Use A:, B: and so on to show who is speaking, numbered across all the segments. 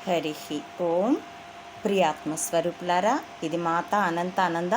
A: హరి ఓం. ప్రియాత్మస్వరూపులారా, ఇది మాత అనంతానంద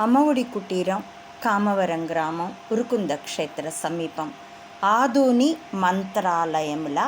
A: అమ్మఒడి కుటీరం, కామవరం గ్రామం, ఉరుకుంద క్షేత్ర సమీపం, ఆదోని మంత్రాలయముల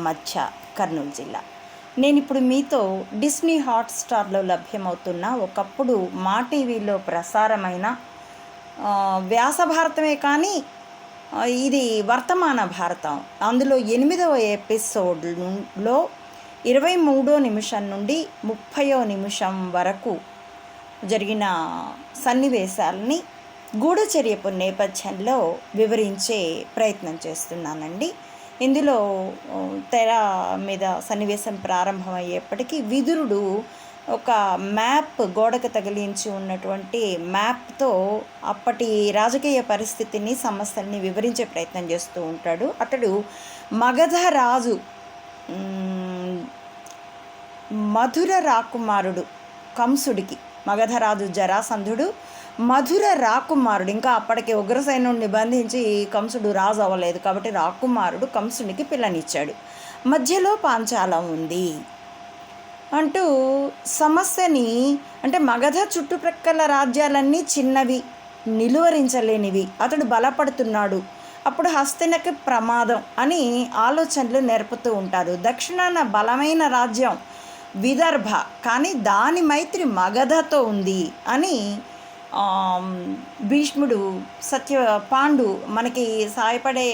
A: మధ్య, కర్నూలు జిల్లా. నేను ఇప్పుడు మీతో డిస్నీ హాట్స్టార్లో లభ్యమవుతున్న, ఒకప్పుడు మా టీవీలో ప్రసారమైన వ్యాస భారతమే కానీ ఇది వర్తమాన భారతం, అందులో 8వ ఎపిసోడ్లో 23వ నిమిషం నుండి 30వ నిమిషం వరకు జరిగిన సన్నివేశాలని గూఢచర్యపు నేపథ్యంలో వివరించే ప్రయత్నం చేస్తున్నానండి. ఇందులో తెర మీద సన్నివేశం ప్రారంభమయ్యేప్పటికీ విదురుడు ఒక మ్యాప్, గోడకు తగిలించి ఉన్నటువంటి మ్యాప్తో అప్పటి రాజకీయ పరిస్థితిని, సమస్యల్ని వివరించే ప్రయత్నం చేస్తూ ఉంటాడు. అతడు మగధ రాజు మధుర రాకుమారుడు కంసుడికి, మగధరాజు జరాసంధుడు మధుర రాకుమారుడు. ఇంకా అప్పటికి ఉగ్రసేనుడిని బంధించి కంసుడు రాజు అవ్వలేదు కాబట్టి రాకుమారుడు కంసునికి పిల్లనిచ్చాడు. మధ్యలో పాంచాలం ఉంది అంటూ సమస్యని, అంటే మగధ చుట్టుప్రక్కల రాజ్యాలన్నీ చిన్నవి, నిలువరించలేనివి, అతడు బలపడుతున్నాడు, అప్పుడు హస్తినకి ప్రమాదం అని ఆలోచనలు నేర్పుతూ ఉంటారు. దక్షిణాన బలమైన రాజ్యం విదర్భ, కానీ దాని మైత్రి మగధతో ఉంది అని భీష్ముడు పాండు మనకి సాయపడే,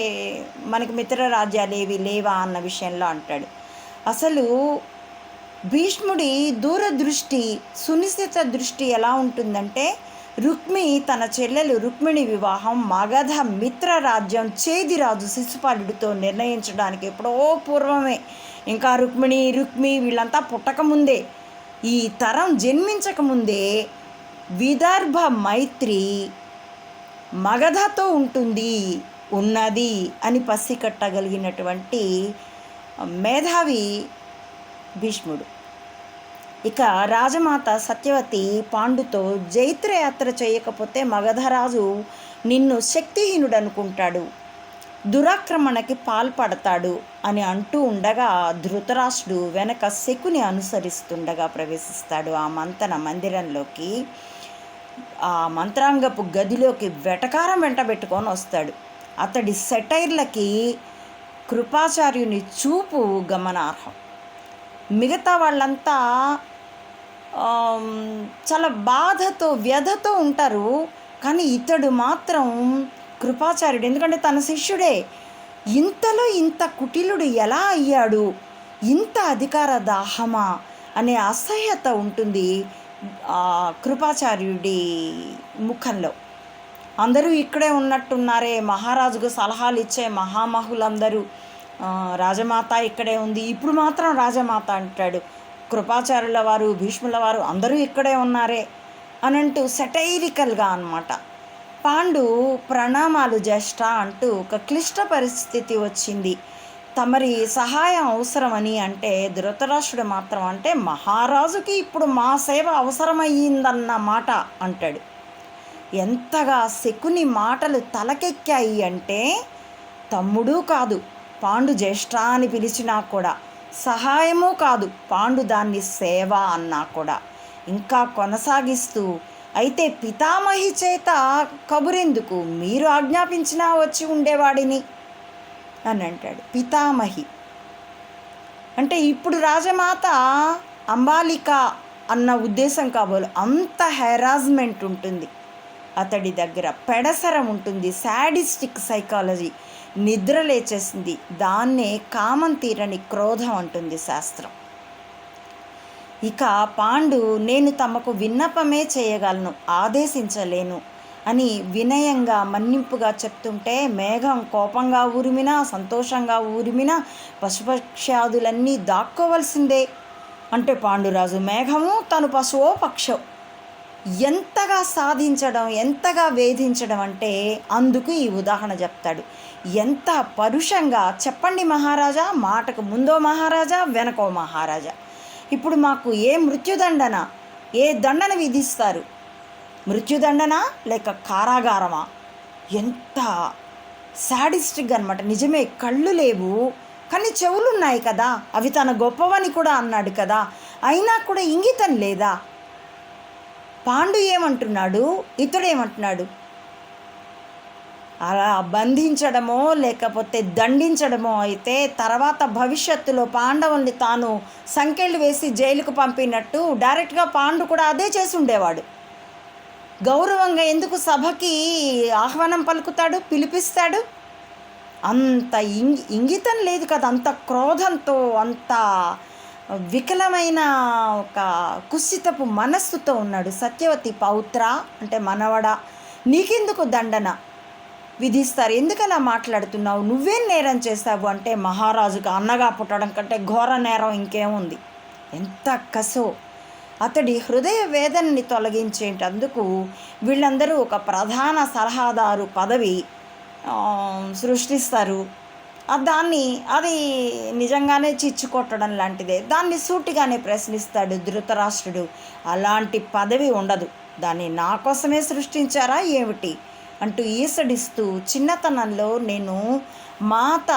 A: మనకి మిత్ర రాజ్యాలు ఏవి లేవా అన్న విషయంలో అంటాడు. అసలు భీష్ముడి దూరదృష్టి, సునిశ్చిత దృష్టి ఎలా ఉంటుందంటే, తన చెల్లెలు రుక్మిణి వివాహం మగధ మిత్ర రాజ్యం చేదిరాజు శిశుపాలుడితో నిర్ణయించడానికి ఎప్పుడో పూర్వమే, ఇంకా రుక్మి వీళ్ళంతా పుట్టకముందే, ఈ తరం జన్మించకముందే విదర్భ మైత్రి మగధతో ఉన్నది అని పసికట్టగలిగినటువంటి మేధావి భీష్ముడు. ఇక రాజమాత సత్యవతి పాండుతో జైత్రయాత్ర చేయకపోతే మగధరాజు నిన్ను శక్తిహీనుడు అనుకుంటాడు, దురాక్రమణకి పాల్పడతాడు అని అంటూ ఉండగా ధృతరాష్ట్రుడు వెనక శకుని అనుసరిస్తుండగా ప్రవేశిస్తాడు ఆ మందిరంలోకి. ఆ మంత్రాంగపు గదిలోకి వెటకారం వెంటబెట్టుకొని వస్తాడు. అతడి సెటైర్లకి కృపాచార్యుని చూపు గమనార్హం. మిగతా వాళ్ళంతా చాలా బాధతో, వ్యధతో ఉంటారు, కానీ ఇతడు మాత్రం కృపాచార్యుడు, ఎందుకంటే తన శిష్యుడే, ఇంతలో ఇంత కుటిలుడు ఎలా అయ్యాడు, ఇంత అధికార దాహమా అనే అసహ్యత ఉంటుంది కృపాచార్యుడి ముఖంలో. అందరూ ఇక్కడే ఉన్నట్టున్నారే, మహారాజుకు సలహాలు ఇచ్చే మహామహులందరూ, రాజమాత ఇక్కడే ఉంది, ఇప్పుడు మాత్రం రాజమాత అంటాడు, కృపాచార్యుల వారు, భీష్ముల వారు అందరూ ఇక్కడే ఉన్నారే అని అంటూ సెటైరికల్గా అన్నమాట. పాండు ప్రణామాలు జ్యేష్ఠ అంటూ, ఒక క్లిష్ట పరిస్థితి వచ్చింది, తమరి సహాయం అవసరమని అంటే ధృతరాష్ట్రుడు మాత్రం అంటే మహారాజుకి ఇప్పుడు మా సేవ అవసరమయ్యిందన్న మాట అంటాడు. ఎంతగా శకుని మాటలు తలకెక్కాయి అంటే, తమ్ముడు కాదు పాండు జ్యేష్ఠ అని పిలిచినా కూడా, సహాయము కాదు పాండు దాన్ని సేవ అన్నా కూడా, ఇంకా కొనసాగిస్తూ, అయితే పితామహి చేత కబురెందుకు, మీరు ఆజ్ఞాపించినా వచ్చి ఉండేవాడిని అని అంటాడు. పితామహి అంటే ఇప్పుడు రాజమాత అంబాలిక అన్న ఉద్దేశం కాబోలు, అంత హెరాస్మెంట్ ఉంటుంది అతడి దగ్గర, పెడసరం ఉంటుంది, శాడిస్టిక్ సైకాలజీ, నిద్ర లేచేసింది, దాన్నే కామం తీరని క్రోధం అంటుంది శాస్త్రం. ఇక పాండు, నేను తమకు విన్నపమే చేయగలను, ఆదేశించలేను అని వినయంగా మన్నింపుగా చెప్తుంటే, మేఘం కోపంగా ఊరిమినా, సంతోషంగా ఊరిమినా పశుపక్ష్యాదులన్నీ దాక్కోవలసిందే అంటే పాండురాజు మేఘము, తను పశువో పక్షో, ఎంతగా సాధించడం, ఎంతగా వేధించడం అంటే అందుకు ఈ ఉదాహరణ చెప్తాడు. ఎంత పరుషంగా చెప్పండి మహారాజా, మాటకు ముందో మహారాజా, వెనకో మహారాజా, ఇప్పుడు మాకు ఏ మృత్యుదండన, ఏ దండన విధిస్తారు, మృత్యుదండన లేక కారాగారమా? ఎంత శాడిస్టిక్ అనమాట. నిజమే, కళ్ళు లేవు, కానీ చెవులున్నాయి కదా, అవి తన గొప్పవని కూడా అన్నాడు కదా, అయినా కూడా ఇంగితం లేదా? పాండు ఏమంటున్నాడు, ఇతడేమంటున్నాడు? అలా బంధించడమో లేకపోతే దండించడమో అయితే తర్వాత భవిష్యత్తులో పాండవుల్ని తాను సంకెళ్ళు వేసి జైలుకు పంపినట్టు డైరెక్ట్గా పాండు కూడా అదే చేసి ఉండేవాడు. గౌరవంగా ఎందుకు సభకి ఆహ్వానం పలుకుతాడు, పిలిపిస్తాడు? అంత ఇంగితం లేదు కదా, అంత క్రోధంతో, అంత వికలమైన ఒక కుసితపు మనస్సుతో ఉన్నాడు. సత్యవతి పౌత్ర అంటే మనవడ, నీకెందుకు దండన విధిస్తారు, ఎందుకలా మాట్లాడుతున్నావు, నువ్వేం నేరం చేస్తావు అంటే మహారాజుకు అన్నగా పుట్టడం కంటే ఘోర నేరం ఇంకేముంది. ఎంత కసో! అతడి హృదయ వేదనని తొలగించేటందుకు వీళ్ళందరూ ఒక ప్రధాన సలహాదారు పదవి సృష్టిస్తారు. అది నిజంగానే చిచ్చు కొట్టడం లాంటిదే. దాన్ని సూటిగానే ప్రశ్నిస్తాడు ధృతరాష్ట్రుడు. అలాంటి పదవి ఉండదు, దాన్ని నా కోసమే సృష్టించారా ఏమిటి అంటూ ఈసడిస్తూ, చిన్నతనంలో నేను మాత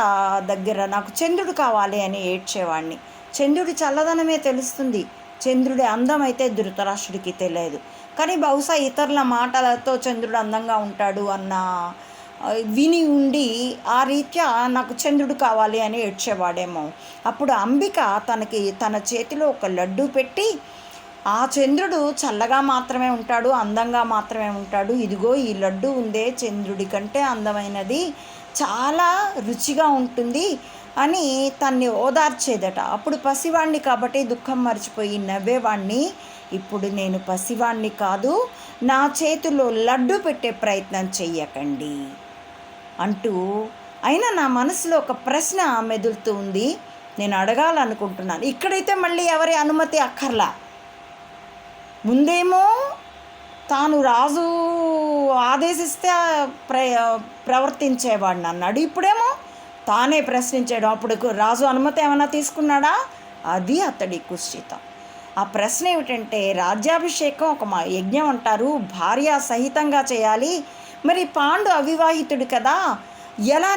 A: దగ్గర నాకు చంద్రుడు కావాలి అని ఏడ్చేవాడిని. చంద్రుడి చల్లదనమే తెలుస్తుంది, చంద్రుడి అందం అయితే ధృతరాష్ట్రుడికి తెలియదు. కానీ బహుశా ఇతరుల మాటలతో చంద్రుడు అందంగా ఉంటాడు అన్న విని ఉండి ఆ రీత్యా నాకు చంద్రుడు కావాలి అని ఏడ్చేవాడేమో. అప్పుడు అంబిక తన చేతిలో ఒక లడ్డు పెట్టి, ఆ చంద్రుడు చల్లగా మాత్రమే ఉంటాడు, అందంగా మాత్రమే ఉంటాడు, ఇదిగో ఈ లడ్డు ఉందే చంద్రుడి కంటే అందమైనది, చాలా రుచిగా ఉంటుంది అని తన్ని ఓదార్చేదట. అప్పుడు పసివాణ్ణి కాబట్టి దుఃఖం మర్చిపోయి నవ్వేవాణ్ణి. ఇప్పుడు నేను పసివాణ్ణి కాదు, నా చేతిలో లడ్డు పెట్టే ప్రయత్నం చెయ్యకండి అంటూ, అయినా నా మనసులో ఒక ప్రశ్న మెదులుతూ ఉంది, నేను అడగాలనుకుంటున్నాను. ఇక్కడైతే మళ్ళీ ఎవరి అనుమతి అక్కర్లా. ముందేమో తాను రాజు ఆదేశిస్తే ప్రవర్తించేవాడిని అన్నాడు, ఇప్పుడేమో తానే ప్రశ్నించాడు. అప్పుడు రాజు అనుమతి ఏమైనా తీసుకున్నాడా? అది అతడి కుశ్చితం. ఆ ప్రశ్న ఏమిటంటే, రాజ్యాభిషేకం ఒక యజ్ఞం అంటారు, భార్య సహితంగా చేయాలి. మరి పాండు అవివాహితుడు కదా, ఎలా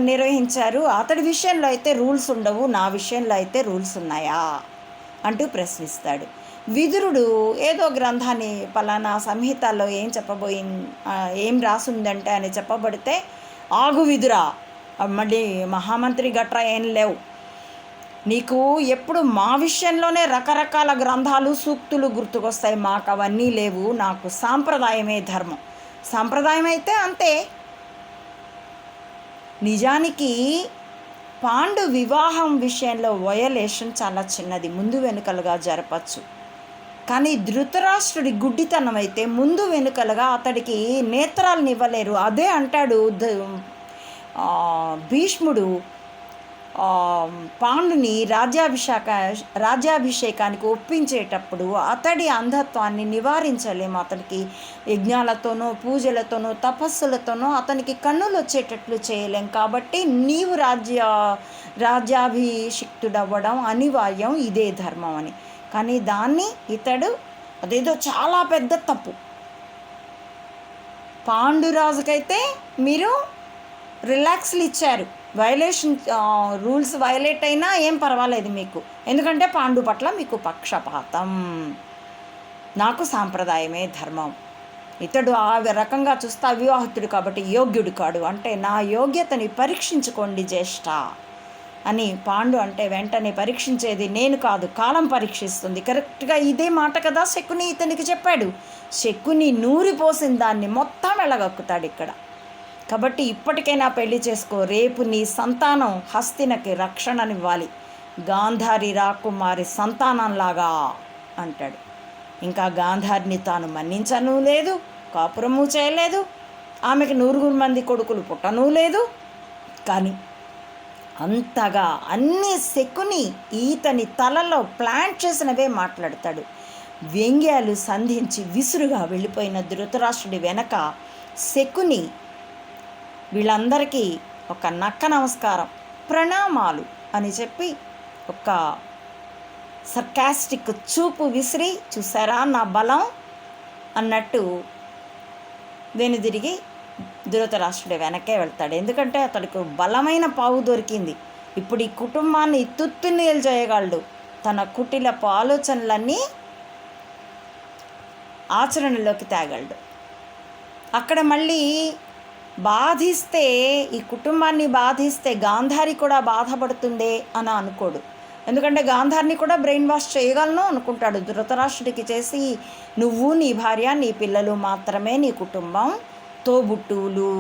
A: నిర్వహించారు? అతడి విషయంలో అయితే రూల్స్ ఉండవు, నా విషయంలో అయితే రూల్స్ ఉన్నాయా అంటూ ప్రశ్నిస్తాడు. విదురుడు ఏదో గ్రంథాన్ని పలానా సంహితలో ఏం రాసుందంటే అని చెప్పబడితే, ఆగు విదురా, మళ్ళీ మహామంత్రి గట్రా ఏం లేవు, నీకు ఎప్పుడు మా విషయంలోనే రకరకాల గ్రంథాలు సూక్తులు గుర్తుకొస్తాయి, మాకు అవన్నీ లేవు, నాకు సాంప్రదాయమే ధర్మం. సాంప్రదాయం అయితే అంతే. నిజానికి పాండు వివాహం విషయంలో వయలేషన్ చాలా చిన్నది, ముందు వెనుకలుగా జరపచ్చు. కానీ ధృతరాష్ట్రుడి గుడ్డితనం అయితే ముందు వెనుకలుగా అతడికి నేత్రాలను ఇవ్వలేరు. అదే అంటాడు భీష్ముడు పాండుని రాజ్యాభిషేకానికి ఒప్పించేటప్పుడు, అతడి అంధత్వాన్ని నివారించలేము, అతడికి యజ్ఞాలతోనో పూజలతోనో తపస్సులతోనో అతనికి కన్నులు వచ్చేటట్లు చేయలేం, కాబట్టి నీవు రాజ్యాభిషిక్తుడవ్వడం అనివార్యం, ఇదే ధర్మం అని. కానీ దాన్ని ఇతడు అదేదో చాలా పెద్ద తప్పు. పాండురాజుకైతే మీరు రిలాక్స్లు ఇచ్చారు, రూల్స్ వైలేట్ అయినా ఏం పర్వాలేదు మీకు, ఎందుకంటే పాండు పట్ల మీకు పక్షపాతం, నాకు సాంప్రదాయమే ధర్మం. ఇతడు ఆ రకంగా చూస్తే అవివాహితుడు కాబట్టి యోగ్యుడు కాడు అంటే, నా యోగ్యతని పరీక్షించుకోండి జ్యేష్ఠ అని పాండు అంటే, వెంటనే పరీక్షించేది నేను కాదు, కాలం పరీక్షిస్తుంది. కరెక్ట్గా ఇదే మాట కదా శకుని ఇతనికి చెప్పాడు. శకుని నూరిపోసిన దాన్ని మొత్తం వెళ్ళగక్కుతాడు ఇక్కడ. కాబట్టి ఇప్పటికైనా పెళ్లి చేసుకో, రేపు నీ సంతానం హస్తినకి రక్షణనివ్వాలి, గాంధారి రాకుమారి సంతానంలాగా అంటాడు. ఇంకా గాంధారిని తాను మన్నించను లేదు, కాపురము చేయలేదు, ఆమెకు 100 మంది కొడుకులు పుట్టనూ లేదు. కానీ అంతగా అన్ని శకుని ఈతని తలలో ప్లాంట్ చేసినవే మాట్లాడతాడు. వ్యంగ్యాలు సంధించి విసురుగా వెళ్ళిపోయిన ధృతరాష్ట్రుడి వెనక శకుని వీళ్ళందరికీ ఒక నక్క నమస్కారం, ప్రణామాలు అని చెప్పి ఒక సర్కాస్టిక్ చూపు విసిరి, చూసారా నా బలం అన్నట్టు వెనుదిరిగి ధృతరాష్ట్రుడి వెనకే వెళ్తాడు. ఎందుకంటే అతడికి బలమైన పావు దొరికింది. ఇప్పుడు ఈ కుటుంబాన్ని తుత్తునీలు చేయగలడు. తన కుటిలపు ఆలోచనలన్నీ ఆచరణలోకి తేగలడు. అక్కడ మళ్ళీ బాధిస్తే, ఈ కుటుంబాన్ని బాధిస్తే గాంధారి కూడా బాధపడుతుందే అని అనుకోడు. ఎందుకంటే గాంధారిని కూడా బ్రెయిన్ వాష్ చేయగలను అనుకుంటాడు. ధృతరాష్ట్రుడికి చేసి, నువ్వు, నీ భార్య, నీ పిల్లలు మాత్రమే నీ కుటుంబం, తోబుట్టువులు,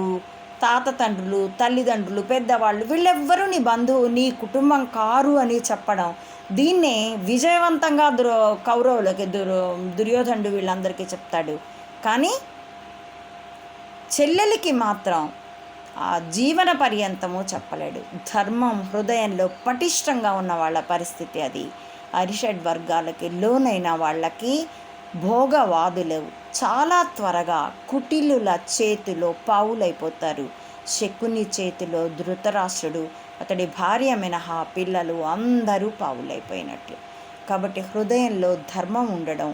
A: తాత తండ్రులు, తల్లిదండ్రులు, పెద్దవాళ్ళు వీళ్ళెవ్వరూ నీ బంధువు, నీ కుటుంబం కారు అని చెప్పడం. దీన్నే విజయవంతంగా కౌరవులకి దుర్యోధనుడు వీళ్ళందరికీ చెప్తాడు. కానీ చెల్లెలికి మాత్రం ఆ జీవన పర్యంతము చెప్పలేడు. ధర్మం హృదయంలో పటిష్టంగా ఉన్న వాళ్ళ పరిస్థితి అది. అరిషడ్ వర్గాలకి లోనైన వాళ్ళకి భోగవాదులు చాలా త్వరగా కుటిలుల చేతిలో పావులైపోతారు. శకుని చేతిలో ధృతరాష్ట్రుడు, అతడి భార్య మినహా పిల్లలు అందరూ పావులైపోయినట్లు. కాబట్టి హృదయంలో ధర్మం ఉండడం,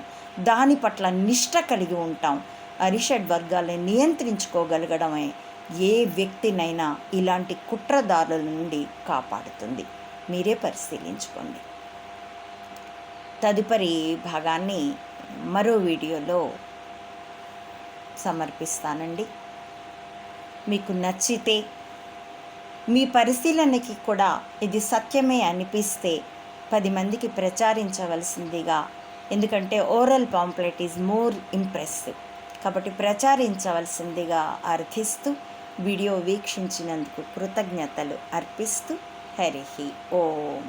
A: దాని పట్ల నిష్ట కలిగి ఉంటాం. అరిషడ్ వర్గాలను నియంత్రించుకోగలగడమే ఏ వ్యక్తినైనా ఇలాంటి కుట్రదారుల నుండి కాపాడుతుంది. మీరే పరిశీలించుకోండి. తదుపరి భాగాన్ని మరో వీడియోలో సమర్పిస్తానండి. మీకు నచ్చితే, మీ పరిశీలనకి కూడా ఇది సత్యమే అనిపిస్తే 10 మందికి ప్రచారించవలసిందిగా, ఎందుకంటే oral pamphlet is more impressive, కాబట్టి ప్రచారించవలసిందిగా అర్థిస్తూ వీడియో వీక్షించినందుకు కృతజ్ఞతలు అర్పిస్తూ హరి ఓం.